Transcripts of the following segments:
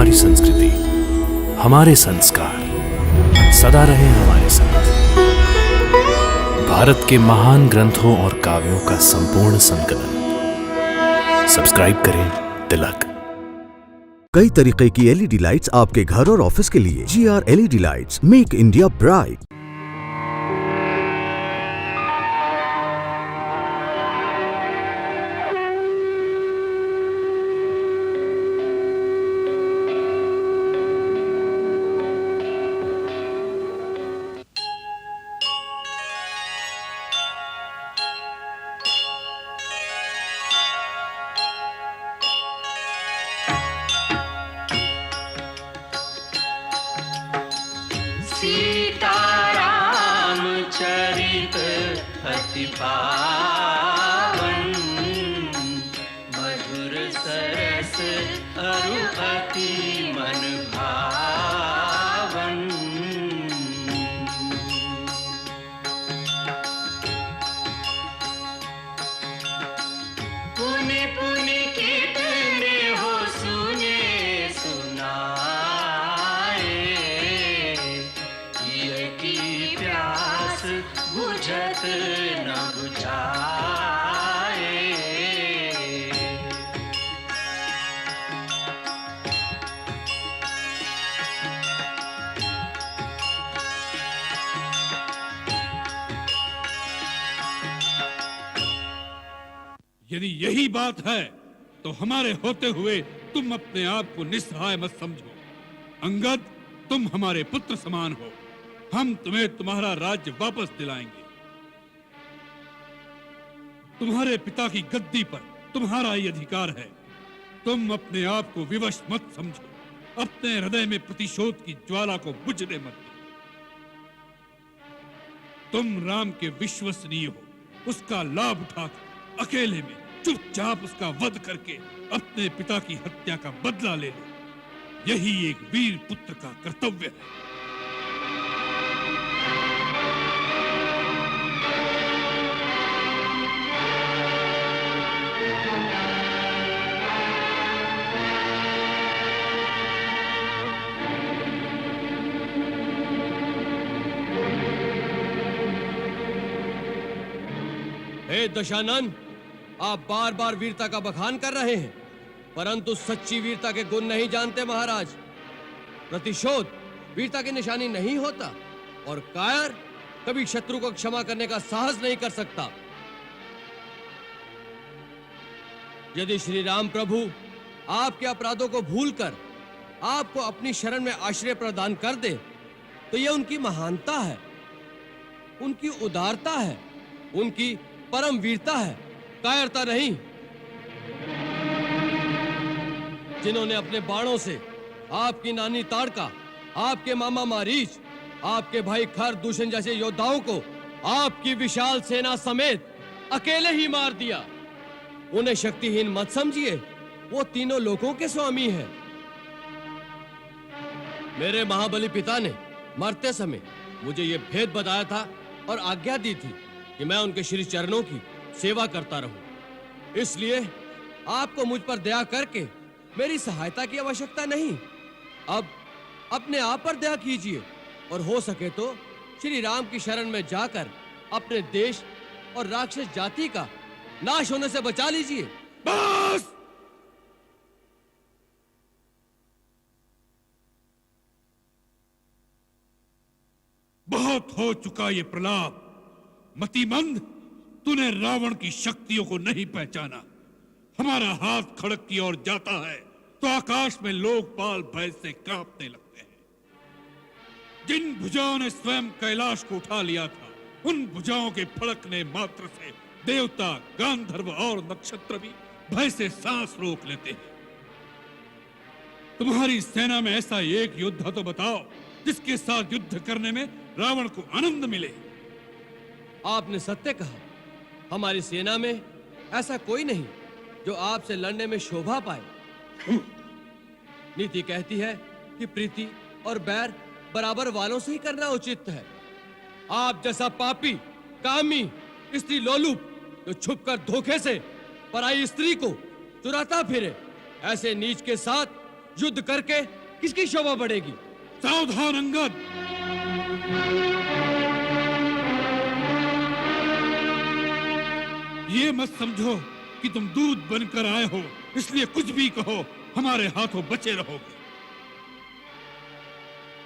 हमारी संस्कृति, हमारे संस्कार सदा रहे हमारे साथ। भारत के महान ग्रंथों और काव्यों का संपूर्ण संकलन। सब्सक्राइब करें तिलक। कई तरीके की एलईडी लाइट्स आपके घर और ऑफिस के लिए। GR LED lights, make India bright. Sitaram चरित अति पावन, मधुर सरस अरु अति मन भावन। पुनि पुनि कितने हो सुने सुनाए, की प्यास बुझत न बुझाए। यदि यही बात है तो हमारे होते हुए तुम अपने आप को निस्सहाय मत समझो। अंगद, तुम हमारे पुत्र समान हो। हम तुम्हें तुम्हारा राज्य वापस दिलाएंगे। तुम्हारे पिता की गद्दी पर तुम्हारा ही अधिकार है। तुम अपने आप को विवश मत समझो। अपने हृदय में प्रतिशोध की ज्वाला को बुझने मत दो। तुम राम के विश्वसनीय हो। उसका लाभ उठाकर अकेले में चुपचाप उसका वध करके अपने पिता की हत्या का बदला ले लो। यही एक वीर पुत्र का कर्तव्य है। हे दशानन, आप बार बार वीरता का बखान कर रहे हैं, परंतु सच्ची वीरता के गुण नहीं जानते महाराज। प्रतिशोध वीरता की निशानी नहीं होता और कायर कभी शत्रु को क्षमा करने का साहस नहीं कर सकता। यदि श्री राम प्रभु आपके अपराधों को भूलकर आपको अपनी शरण में आश्रय प्रदान कर दे तो यह उनकी महानता है, उनकी उदारता है, उनकी परम वीरता है, कायरता नहीं। जिन्होंने अपने बाणों से आपकी नानी ताड़का, आपके मामा मारीच, आपके भाई खर दूषण जैसे योद्धाओं को आपकी विशाल सेना समेत अकेले ही मार दिया। उन्हें शक्तिहीन मत समझिए, वो तीनों लोगों के स्वामी हैं। मेरे महाबली पिता ने मरते समय मुझे यह भेद बताया था और आज्ञा दी थी कि मैं उनके श्री चरणों की सेवा करता रहूं। इसलिए आपको मुझ पर दया करके मेरी सहायता की आवश्यकता नहीं। अब अपने आप पर दया कीजिए और हो सके तो श्री राम की शरण में जाकर अपने देश और राक्षस जाति का नाश होने से बचा लीजिए। बस! बहुत हो चुका ये प्रलाप। मतिमंद, तूने रावण की शक्तियों को नहीं पहचाना। हमारा हाथ खड़क की ओर जाता है तो आकाश में लोकपाल भय से कांपने लगते हैं। जिन भुजाओं ने स्वयं कैलाश को उठा लिया था, उन भुजाओं के फड़कने मात्र से देवता, गांधर्व और नक्षत्र भी भय से सांस रोक लेते हैं। तुम्हारी सेना में ऐसा एक योद्धा तो बताओ जिसके साथ युद्ध करने में रावण को आनंद मिले। आपने सत्य कहा, हमारी सेना में ऐसा कोई नहीं जो आपसे लड़ने में शोभा पाए। नीति कहती है कि प्रीति और बैर बराबर वालों से ही करना उचित है। आप जैसा पापी, कामी, स्त्री लोलुप जो छुपकर धोखे से पराई स्त्री को चुराता फिरे, ऐसे नीच के साथ युद्ध करके किसकी शोभा बढ़ेगी? सावधान अंगद, ये मत समझो कि तुम दूध बनकर आए हो, इसलिए कुछ भी कहो हमारे हाथों बचे रहोगे।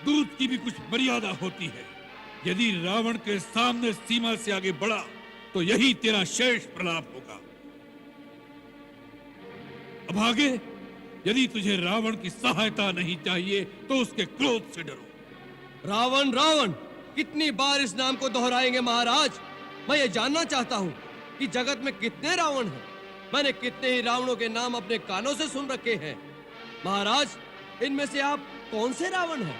दूध की भी कुछ मर्यादा होती है। यदि रावण के सामने सीमा से आगे बढ़ा तो यही तेरा शेष प्रलाप होगा। अब आगे, यदि तुझे रावण की सहायता नहीं चाहिए तो उसके क्रोध से डरो। रावण रावण कितनी बार इस नाम को दोहराएंगे महाराज? मैं ये जानना चाहता हूँ कि जगत में कितने रावण हैं। मैंने कितने ही रावणों के नाम अपने कानों से सुन रखे हैं। महाराज, इनमें से आप कौन से रावण हैं?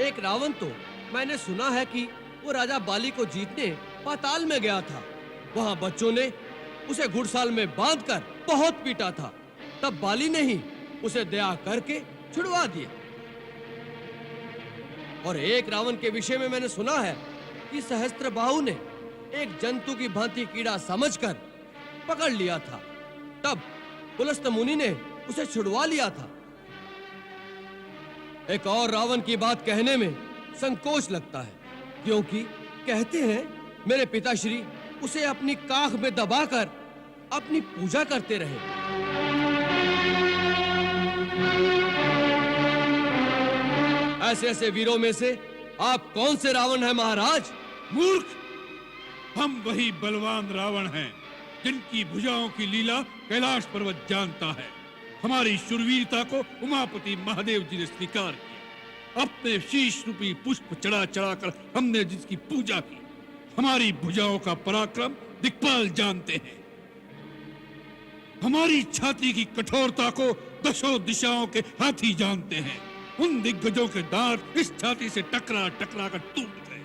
एक रावण तो मैंने सुना है कि वो राजा बाली को जीतने पाताल में गया था। वहां बच्चों ने उसे घुड़साल में बांधकर बहुत पीटा था। तब बाली ने ही उसे दया करके छुड़वा दिया। और एक रावण के विषय में मैंने सुना है कि सहस्त्रबाहु ने एक जंतु की भांति कीड़ा समझकर पकड़ लिया था। तब पुलस्त मुनि ने उसे छुड़वा लिया था। एक और रावण की बात कहने में संकोच लगता है, क्योंकि कहते हैं मेरे पिताश्री उसे अपनी काख में दबाकर अपनी पूजा करते रहे। ऐसे ऐसे वीरों में से आप कौन से रावण हैं महाराज? मूर्ख, हम वही बलवान रावण हैं जिनकी भुजाओं की लीला कैलाश पर्वत जानता है। हमारी शूरवीरता को उमापति महादेव जी ने स्वीकार किया। अपने शीश रूपी पुष्प चढ़ा चढ़ाकर हमने जिसकी पूजा की। हमारी भुजाओं का पराक्रम दिक्पाल जानते हैं। हमारी छाती की कठोरता को दशों दिशाओं के हाथी जानते हैं। उन दिग्गजों के दांत इस छाती से टकरा टकरा कर टूट गए।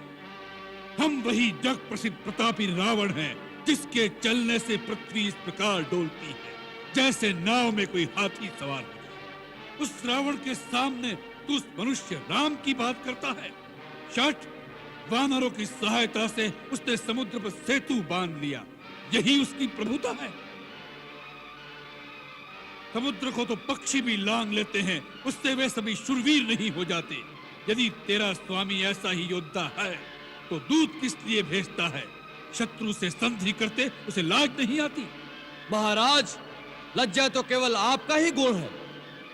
हम वही जग प्रसिद्ध प्रतापी रावण हैं जिसके चलने से पृथ्वी इस प्रकार डोलती है जैसे नाव में कोई हाथी सवार हो जाए। उस रावण के सामने तू उस मनुष्य राम की बात करता है। शठ, वानरों की सहायता से उसने समुद्र पर सेतु बांध लिया। यही उसकी प्रभुता है। समुद्र को तो पक्षी भी लांग लेते हैं, उससे वे सभी शूरवीर नहीं हो जाते। यदि तेरा स्वामी ऐसा ही योद्धा है तो दूत किस लिए भेजता है? शत्रु से संधि करते उसे लाज नहीं आती? महाराज, लज्जा तो केवल आपका ही गुण है।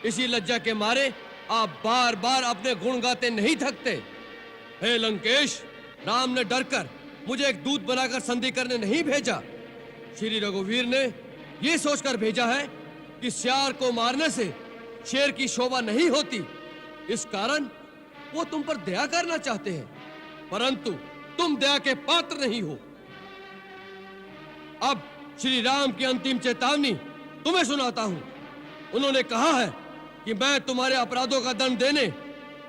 इसी लज्जा के मारे आप बार बार अपने गुण गाते नहीं थकते। हे लंकेश, राम ने डरकर मुझे एक दूत बनाकर संधि करने नहीं भेजा। श्री रघुवीर ने यह सोचकर भेजा है कि सियार को मारने से शेर की शोभा नहीं होती। इस कारण वो तुम पर दया करना चाहते हैं, परंतु तुम दया के पात्र नहीं हो। अब श्री राम की अंतिम चेतावनी तुम्हें सुनाता हूं। उन्होंने कहा है कि मैं तुम्हारे अपराधों का दंड देने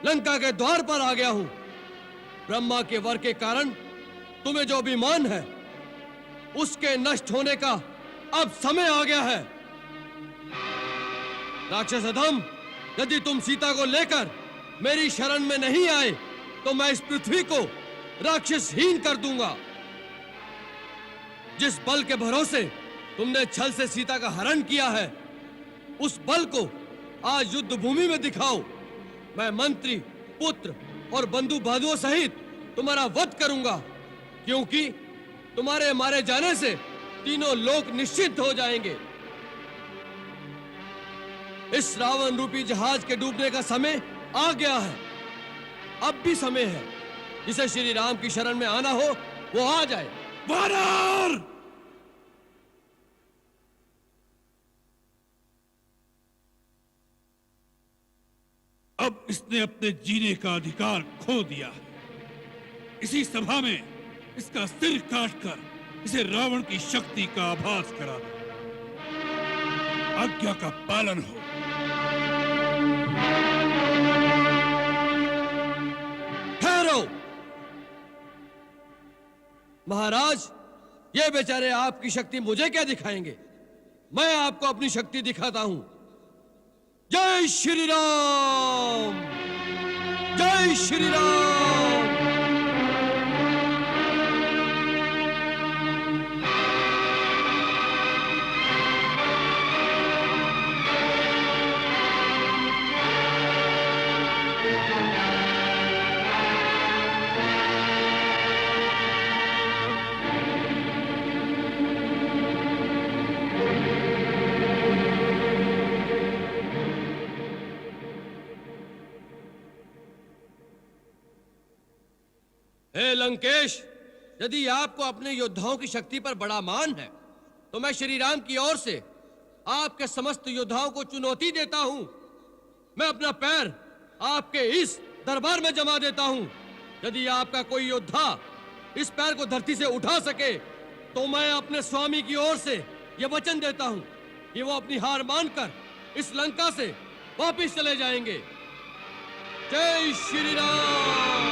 लंका के द्वार पर आ गया हूं। ब्रह्मा के वर के कारण तुम्हें जो अभिमान है उसके नष्ट होने का अब समय आ गया है। राक्षस अधम, यदि तुम सीता को लेकर मेरी शरण में नहीं आए तो मैं इस पृथ्वी को राक्षसहीन कर दूंगा। जिस बल के भरोसे तुमने छल से सीता का हरण किया है, उस बल को आज युद्ध भूमि में दिखाओ। मैं मंत्री, पुत्र और बंधु बंधुओं सहित तुम्हारा वध करूंगा, क्योंकि तुम्हारे मारे जाने से तीनों लोक निश्चित हो जाएंगे। इस रावण रूपी जहाज के डूबने का समय आ गया है। अब भी समय है। जिसे श्री राम की शरण में आना हो वो आ जाए। वानर! अब इसने अपने जीने का अधिकार खो दिया है। इसी सभा में इसका सिर काटकर इसे रावण की शक्ति का आभास करा दो। आज्ञा का पालन हो। ठहरो महाराज, ये बेचारे आपकी शक्ति मुझे क्या दिखाएंगे? मैं आपको अपनी शक्ति दिखाता हूं। जय श्री राम, जय श्री राम। हे लंकेश, यदि आपको अपने योद्धाओं की शक्ति पर बड़ा मान है तो मैं श्री राम की ओर से आपके समस्त योद्धाओं को चुनौती देता हूं। मैं अपना पैर आपके इस दरबार में जमा देता हूं। यदि आपका कोई योद्धा इस पैर को धरती से उठा सके तो मैं अपने स्वामी की ओर से यह वचन देता हूं कि वो अपनी हार मानकर इस लंका से वापस चले जाएंगे। जय श्री राम।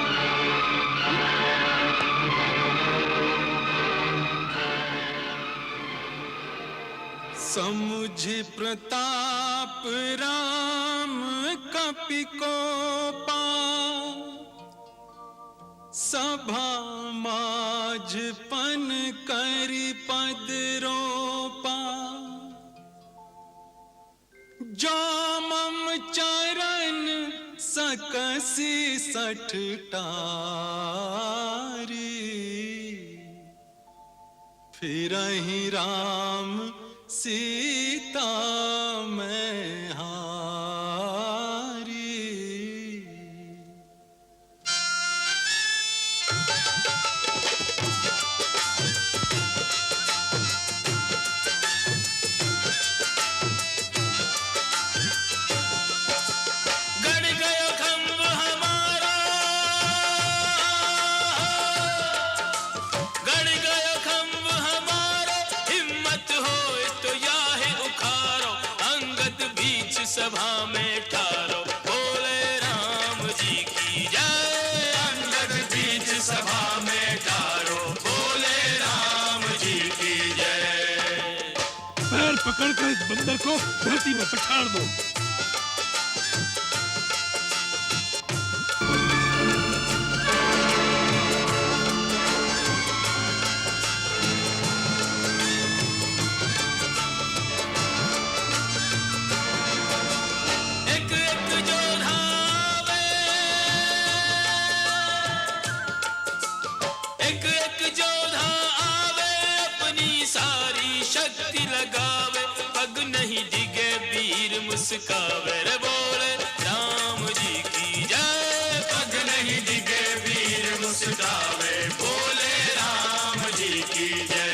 समुझ प्रताप राम कपि को सभा माझ पन करि पद रोपा। जो मम चरण सकसी सठ टारी। फिरहि राम सीता मैं हारी। गड़ गयो खंभ हमारा, गड़ गयो खंभ हमारा। हिम्मत हो तो याहे उखारो, अंगद बीच सभा में ठारो। बोले राम जी की जय। अंगद बीच सभा में ठारो, बोले राम जी की जय। पैर पकड़कर इस बंदर को धरती में पछाड़ दो। एक एक जोधा आवे, एक एक जोधा आवे। अपनी सारी शक्ति लगावे, पग नहीं डिगे वीर मुस्कावे। रे बोले राम जी की जय। पग नहीं डिगे वीर मुस्कावे, बोले राम जी की जय।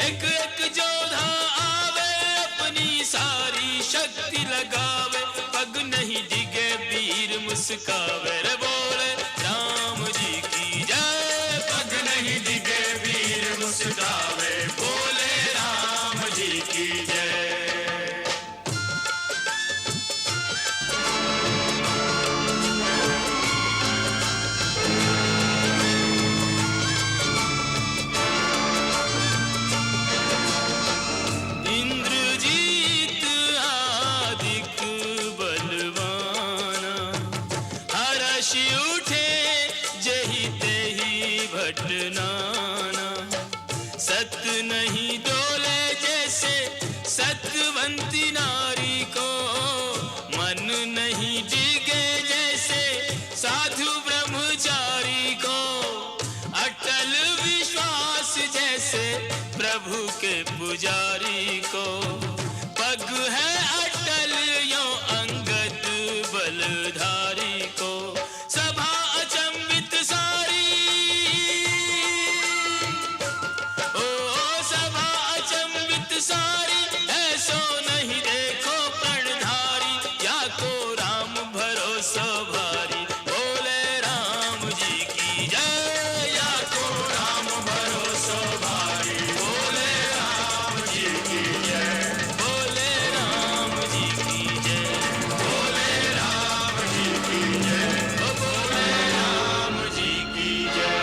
एक एक जोधा आवे अपनी सारी शक्ति लगावे, पग नहीं डिगे वीर मुस्कावे रे बोले राम जी की जय। पग नहीं डिगे वीर मुस्कावे, बोले राम जी की जय। इंद्रजीत आदिक बलवाना, हर्ष उठे जही तेही भटनाना। सत नहीं डोले जैसे सतवंती नारी को, मन नहीं डिगे जैसे साधु ब्रह्मचारी को। अटल विश्वास जैसे प्रभु के पुजारी को, पग है अटल यो अंगद बलधारी को। सभा अचंबित सारी, ओ सभा अचंबित सारी, ऐसो नहीं देखो प्रणधारी, या को राम भरोसा भारी, बोले राम जी की जय। या को राम भरोसा भारी, बोले राम जी की जय। बोले राम जी की जय, बोले राम जी की जय, ओ बोले राम जी की जय।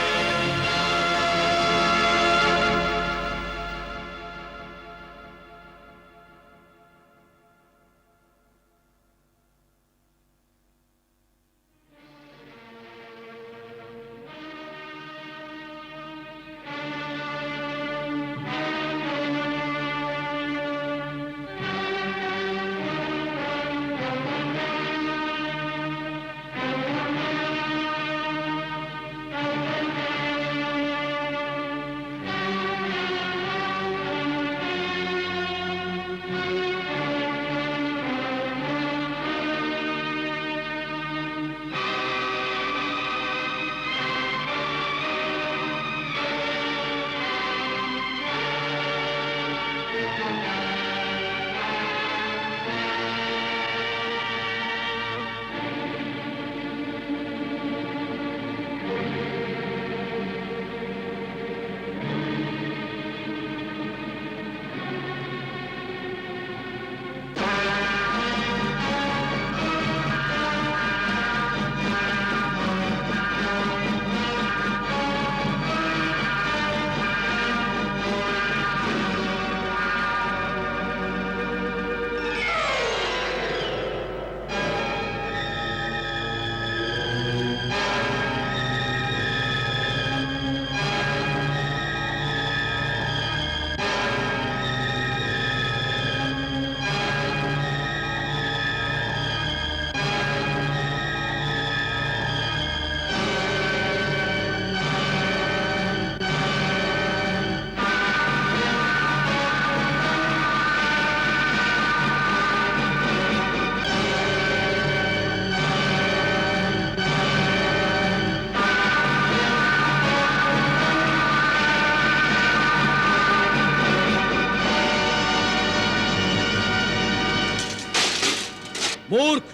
मूर्ख,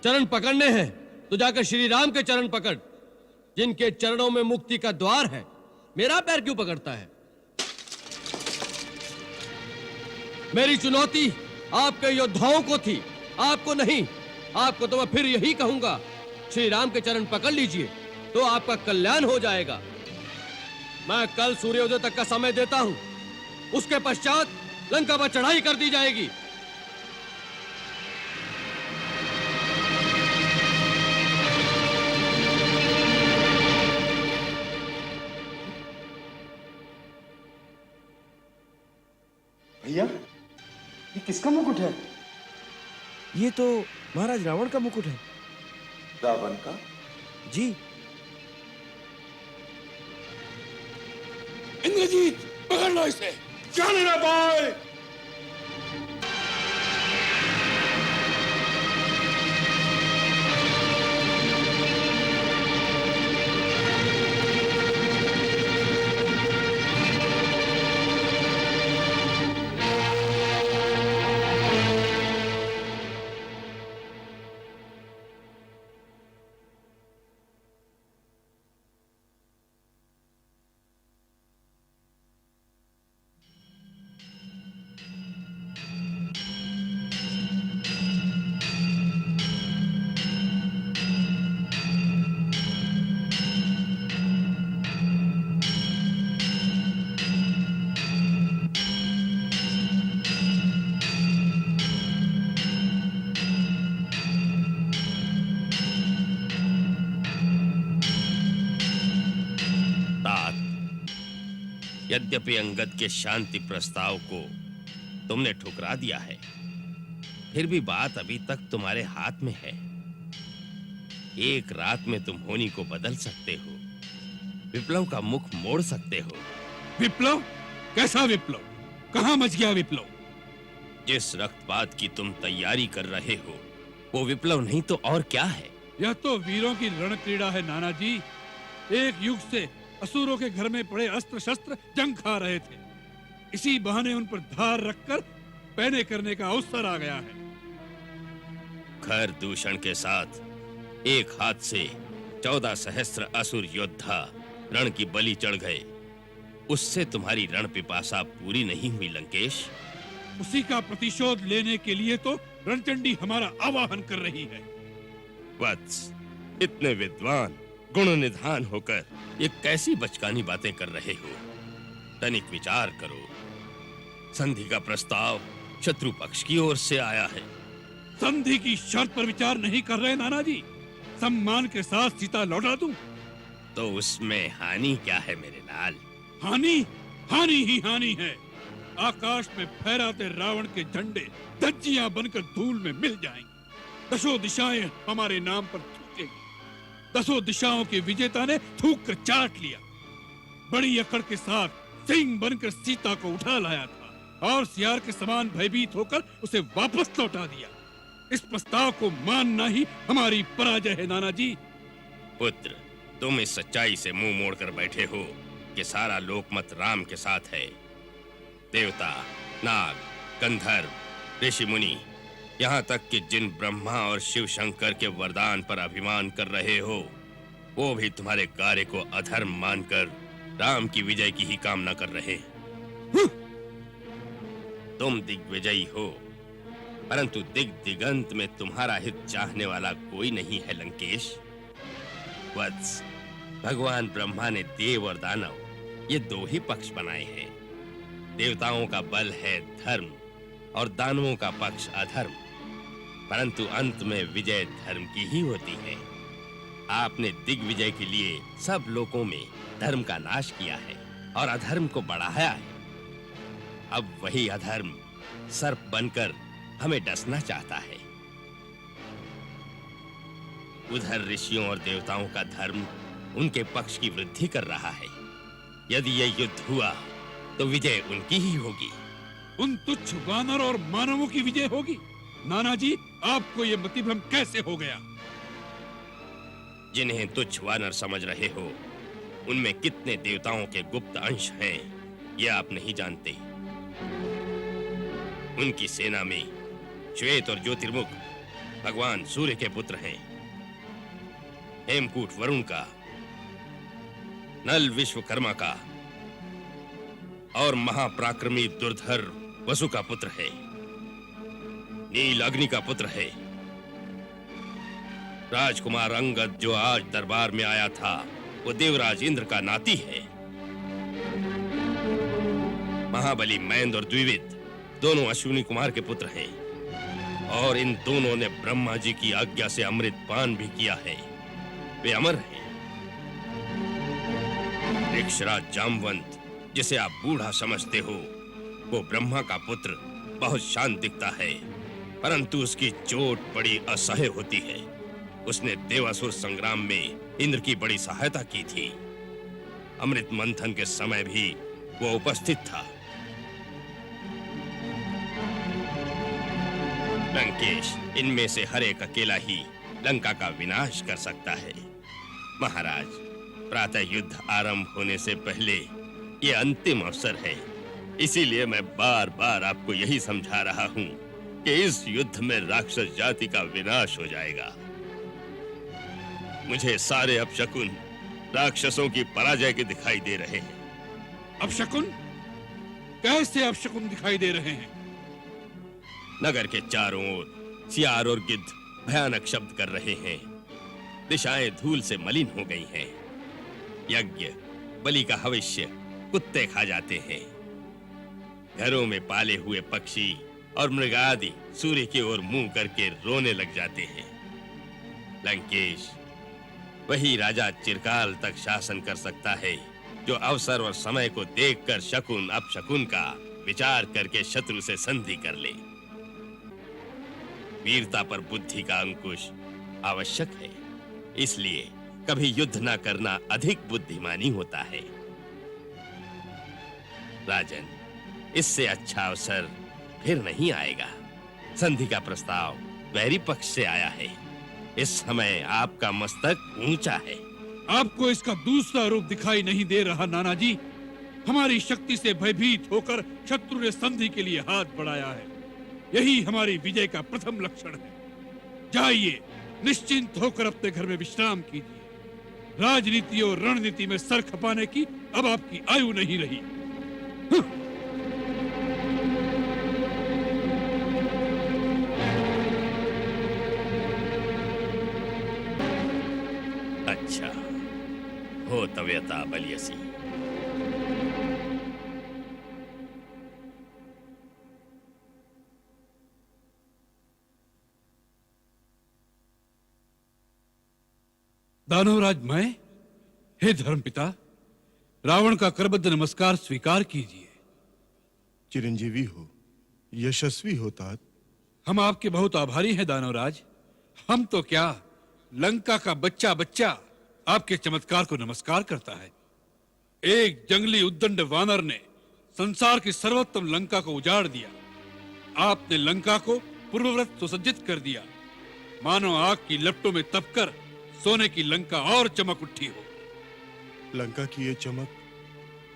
चरण पकड़ने हैं तो जाकर श्री राम के चरण पकड़, जिनके चरणों में मुक्ति का द्वार है। मेरा पैर क्यों पकड़ता है? मेरी चुनौती आपके योद्धाओं को थी, आपको नहीं। आपको तो मैं फिर यही कहूंगा, श्री राम के चरण पकड़ लीजिए तो आपका कल्याण हो जाएगा। मैं कल सूर्योदय तक का समय देता हूं, उसके पश्चात लंका पर चढ़ाई कर दी जाएगी। भैया, ये किसका मुकुट है? ये तो महाराज रावण का मुकुट है। रावण का? जी। इंद्रजीत, पकड़ लो इसे। जाने ना पाए। यद्यपि अंगद के शांति प्रस्ताव को तुमने ठुकरा दिया है, फिर भी बात अभी तक तुम्हारे हाथ में है। एक रात में तुम होनी को बदल सकते हो, विप्लव का मुख मोड़ सकते हो। विप्लव? कैसा विप्लव? कहां मच गया विप्लव? जिस रक्तपात की तुम तैयारी कर रहे हो वो विप्लव नहीं तो और क्या है? यह तो वीरों की रण क्रीड़ा है नाना जी। एक युग से असुरों के घर में पड़े अस्त्र शस्त्र जंग खा रहे थे, इसी बहाने उन पर धार रखकर पैने करने का अवसर आ गया है। खर दूषण के साथ एक हाथ से 14 सहस्त्र असुर योद्धा रण की बलि चढ़ गए, उससे तुम्हारी रण पिपासा पूरी नहीं हुई लंकेश। उसी का प्रतिशोध लेने के लिए तो रणचंडी हमारा आवाहन कर रही है। वत्स, इतने विद्वान गुण निधान होकर ये कैसी बचकानी बातें कर रहे हो? तनिक विचार करो। संधि का प्रस्ताव शत्रु पक्ष की ओर से आया है। संधि की शर्त पर विचार नहीं कर रहे नाना जी। सम्मान के साथ सीता लौटा दूं तो उसमें हानि क्या है मेरे लाल? हानि? हानि ही हानि है। आकाश में फहराते रावण के झंडे धज्जियां बनकर धूल में मिल जाएंगे। दसों दिशाएं हमारे नाम पर थूकेंगी। दसों दिशाओं के विजेता ने थूक कर चाट लिया। बड़ी अकड़ के साथ सिंह बनकर सीता को उठा लाया था और सियार के समान भयभीत होकर उसे वापस लौटा दिया। इस प्रस्ताव को मानना ही हमारी पराजय है नाना जी। पुत्र, तुम इस सच्चाई से मुंह मोड़कर बैठे हो कि सारा लोकमत राम के साथ है। देवता, नाग, गंधर्व, ऋषि मुनि, यहाँ तक कि जिन ब्रह्मा और शिव शंकर के वरदान पर अभिमान कर रहे हो, वो भी तुम्हारे कार्य को अधर्म मानकर राम की विजय की ही कामना कर रहे हैं। तुम दिग्विजयी हो, परंतु दिग दिगंत में तुम्हारा हित चाहने वाला कोई नहीं है लंकेश। वत्स, भगवान ब्रह्मा ने देव और दानव ये दो ही पक्ष बनाए हैं। देवताओं का बल है धर्म और दानवों का पक्ष अधर्म, परंतु अंत में विजय धर्म की ही होती है। आपने दिग्विजय के लिए सब लोकों में धर्म का नाश किया है और अधर्म को बढ़ाया है। अब वही अधर्म सर्प बनकर हमें डसना चाहता है। उधर ऋषियों और देवताओं का धर्म उनके पक्ष की वृद्धि कर रहा है। यदि यह युद्ध हुआ तो विजय उनकी ही होगी। उन तुच्छ वानर और मानवों की विजय होगी। नाना जी, आपको यह मतिभ्रम कैसे हो गया? जिन्हें तुच्छ वानर समझ रहे हो, उनमें कितने देवताओं के गुप्त अंश हैं, ये आप नहीं जानते। उनकी सेना में श्वेत और ज्योतिर्मुख भगवान सूर्य के पुत्र हैं। हेमकूट वरुण का, नल विश्वकर्मा का और महापराक्रमी दुर्धर वसु का पुत्र है। नील अग्नि का पुत्र है। राजकुमार अंगद जो आज दरबार में आया था, वो देवराज इंद्र का नाती है। महाबली मैंद और द्विविद दोनों अश्विनी कुमार के पुत्र हैं और इन दोनों ने ब्रह्मा जी की आज्ञा से अमृत पान भी किया है। वे अमर हैं। ऋक्षराज जामवंत, जिसे आप बूढ़ा समझते हो, वो ब्रह्मा का पुत्र बहुत शांत दिखता है, परंतु उसकी चोट बड़ी असह्य होती है। उसने देवासुर संग्राम में इंद्र की बड़ी सहायता की थी। अमृत मंथन के समय भी वो उपस्थित था। लंकेश, इनमें से हर एक अकेला ही लंका का विनाश कर सकता है। महाराज, प्रातः युद्ध आरंभ होने से पहले ये अंतिम अवसर है। इसीलिए मैं बार बार आपको यही समझा रहा हूं कि इस युद्ध में राक्षस जाति का विनाश हो जाएगा। मुझे सारे अपशकुन राक्षसों की पराजय के दिखाई दे रहे हैं। अपशकुन? कैसे अपशकुन दिखाई दे रहे हैं? नगर के चारों ओर सियार और गिद्ध भयानक शब्द कर रहे हैं। दिशाएं धूल से मलिन हो गई हैं। यज्ञ, बलि का हविष्य कुत्ते खा जाते हैं। घरों में पाले हुए पक्षी और मृगादि सूर्य की ओर मुंह करके रोने लग जाते हैं। लंकेश, वही राजा चिरकाल तक शासन कर सकता है जो अवसर और समय को देखकर शकुन अपशकुन का विचार करके शत्रु से संधि कर ले। वीरता पर बुद्धि का अंकुश आवश्यक है, इसलिए कभी युद्ध न करना अधिक बुद्धिमानी होता है। राजन, इससे अच्छा अवसर फिर नहीं आएगा। संधि का प्रस्ताव वैरी पक्ष से आया है। इस समय आपका मस्तक ऊंचा है। आपको इसका दूसरा रूप दिखाई नहीं दे रहा नाना जी? हमारी शक्ति से भयभीत होकर शत्रु ने संधि के लिए हाथ बढ़ाया है। यही हमारी विजय का प्रथम लक्षण है। जाइए, निश्चिंत होकर अपने घर में विश्राम कीजिए। राजनीति और रणनीति में सर खपाने की अब आपकी आयु नहीं रही। अच्छा हो तव्यता बलियसी। दानवराज मैं, हे धर्मपिता, रावण का करबद्ध नमस्कार स्वीकार कीजिए। चिरंजीवी हो, यशस्वी हो तात। हम आपके बहुत आभारी हैं दानवराज। हम तो क्या, लंका का बच्चा बच्चा आपके चमत्कार को नमस्कार करता है। एक जंगली उद्दंड वानर ने संसार की सर्वोत्तम लंका को उजाड़ दिया। आपने लंका को पूर्ववत सुसज्जित कर दिया, मानो आग की लपटों में तपकर सोने की लंका और चमक उठी हो। लंका की ये चमक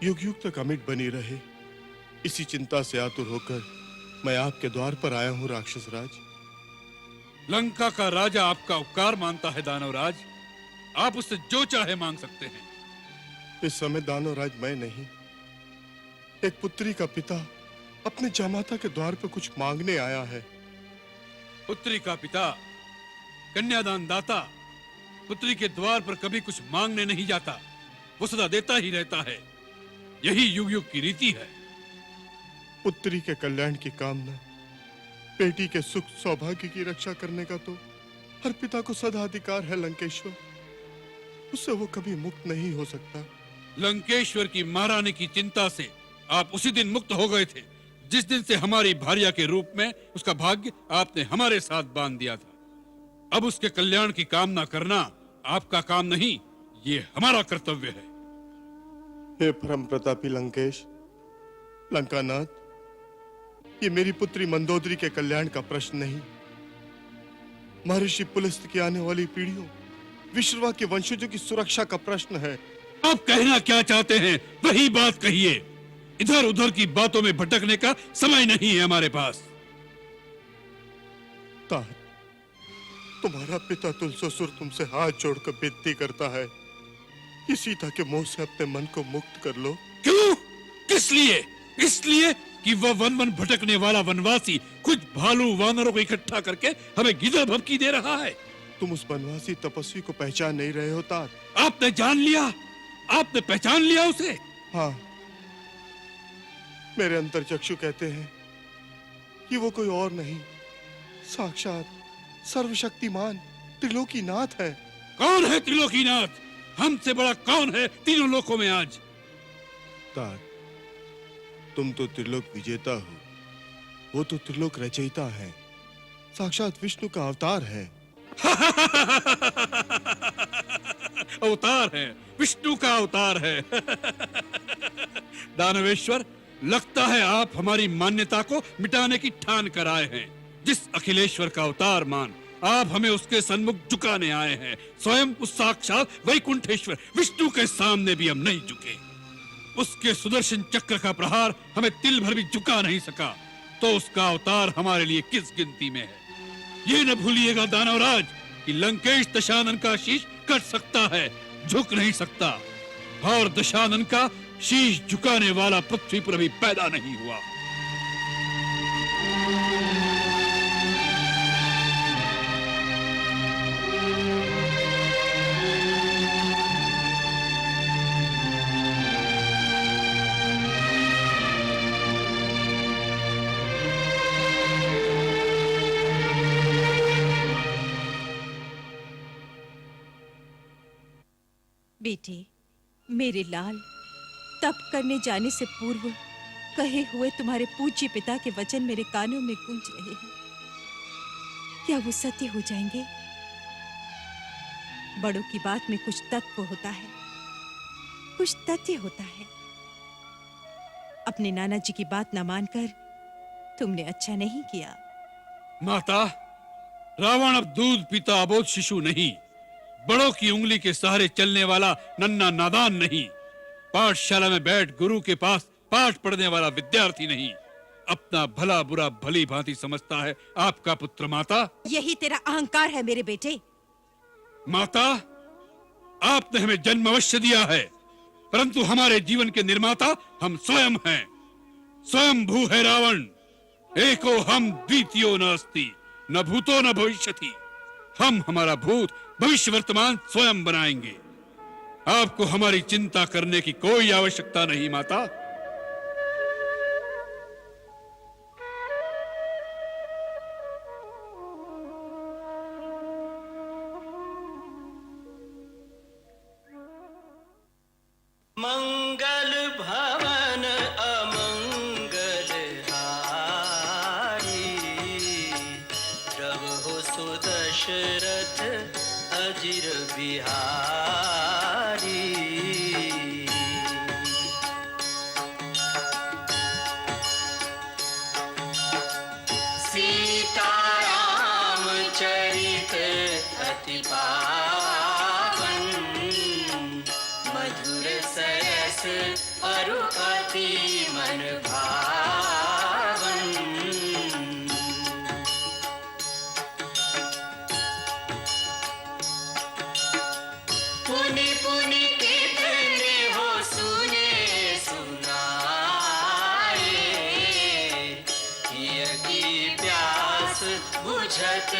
युग युग तक अमिट बनी रहे, इसी चिंता से आतुर होकर मैं आपके द्वार पर आया हूं राक्षस राज। लंका का राजा आपका उपकार मानता है दानवराज। आप उससे जो चाहे मांग सकते हैं। इस समय दानवराज मैं नहीं, एक पुत्री का पिता अपने जामाता के द्वार पर कुछ मांगने आया है। पुत्री का पिता, कन्यादान दाता, पुत्री के द्वार पर कभी कुछ मांगने नहीं जाता, वो सदा देता ही रहता है। यही युग युग की रीति है। पुत्री के कल्याण की कामना, बेटी के सुख सौभाग्य की रक्षा करने का तो हर पिता को सदा अधिकार है लंकेश्वर। उससे वो कभी मुक्त नहीं हो सकता। लंकेश्वर की महारानी की चिंता से आप उसी दिन मुक्त हो गए थे जिस दिन से हमारी भार्या के रूप में उसका भाग्य आपने हमारे साथ बांध दिया था। अब उसके कल्याण की कामना करना आपका काम नहीं, ये हमारा कर्तव्य है। हे परम प्रतापी लंकेश, लंकानाथ, ये मेरी पुत्री मंदोदरी के कल्याण का प्रश्न नहीं, महर्षि पुलस्त्य की आने वाली पीढ़ियों, विश्रवा के वंशजों की सुरक्षा का प्रश्न है। आप कहना क्या चाहते हैं वही बात कहिए। इधर उधर की बातों में भटकने का समय नहीं है हमारे पास। तात, तुम्हारा पिता तुलसीसुर तुमसे हाथ जोड़कर विनती करता है कि सीता के मोह से अपने मन को मुक्त कर लो। क्यों? किस लिए? इसलिए कि वह वन वन भटकने वाला वनवासी कुछ भालू वानरों को इकट्ठा करके हमें गिदड़ भभकी दे रहा है। तुम उस वनवासी तपस्वी को पहचान नहीं रहे हो तात। आपने जान लिया, आपने पहचान लिया उसे। हाँ, मेरे अंतर चक्षु कहते हैं कि वो कोई और नहीं, साक्षात सर्वशक्तिमान त्रिलोकीनाथ है। कौन है त्रिलोकीनाथ? हमसे बड़ा कौन है तीनों लोकों में आज? तात, तुम तो त्रिलोक विजेता हो, वो तो त्रिलोक रचयिता है, साक्षात विष्णु का अवतार है। अवतार है, विष्णु का अवतार है। दानवेश्वर, लगता है आप हमारी मान्यता को मिटाने की ठान कर आए हैं। जिस अखिलेश्वर का अवतार मान आप हमें उसके सन्मुख झुकाने आए हैं, स्वयं उस साक्षात वैकुंठेश्वर विष्णु के सामने भी हम नहीं झुके। उसके सुदर्शन चक्र का प्रहार हमें तिल भर भी झुका नहीं सका, तो उसका अवतार हमारे लिए किस गिनती में है? ये न भूलिएगा दानवराज कि लंकेश दशानन का शीश कट सकता है, झुक नहीं सकता, और दशानन का शीश झुकाने वाला पृथ्वी पर अभी पैदा नहीं हुआ। बेटे, मेरे लाल, तप करने जाने से पूर्व कहे हुए तुम्हारे पूज्य पिता के वचन मेरे कानों में गूंज रहे हैं। क्या वो सत्य हो जाएंगे? बड़ों की बात में कुछ तत्व होता है, कुछ तथ्य होता है। अपने नाना जी की बात न मानकर तुमने अच्छा नहीं किया। माता, रावण अब दूध पीता अबोध शिशु नहीं, बड़ों की उंगली के सहारे चलने वाला नन्हा नादान नहीं, पाठशाला में बैठ गुरु के पास पाठ पढ़ने वाला विद्यार्थी नहीं। अपना भला बुरा भली भांति समझता है आपका पुत्र। माता, यही तेरा अहंकार है मेरे बेटे। माता, आपने हमें जन्म अवश्य दिया है, परंतु हमारे जीवन के निर्माता हम स्वयं हैं। स्वयं भू है रावण, एको हम द्वितीयो नास्ति, न भूतो न भविष्यति। हम हमारा भूत भविष्य वर्तमान स्वयं बनाएंगे। आपको हमारी चिंता करने की कोई आवश्यकता नहीं माता। मंगल भवन अमंगल हारी, प्रभु सुदशरथ अजिर बिहारी। सीताराम चरित अति पावन, मधुर सरस अरु अति मन भावन। पुनि पुनि कितने हो सुने सुनाए, पिय की प्यास बुझत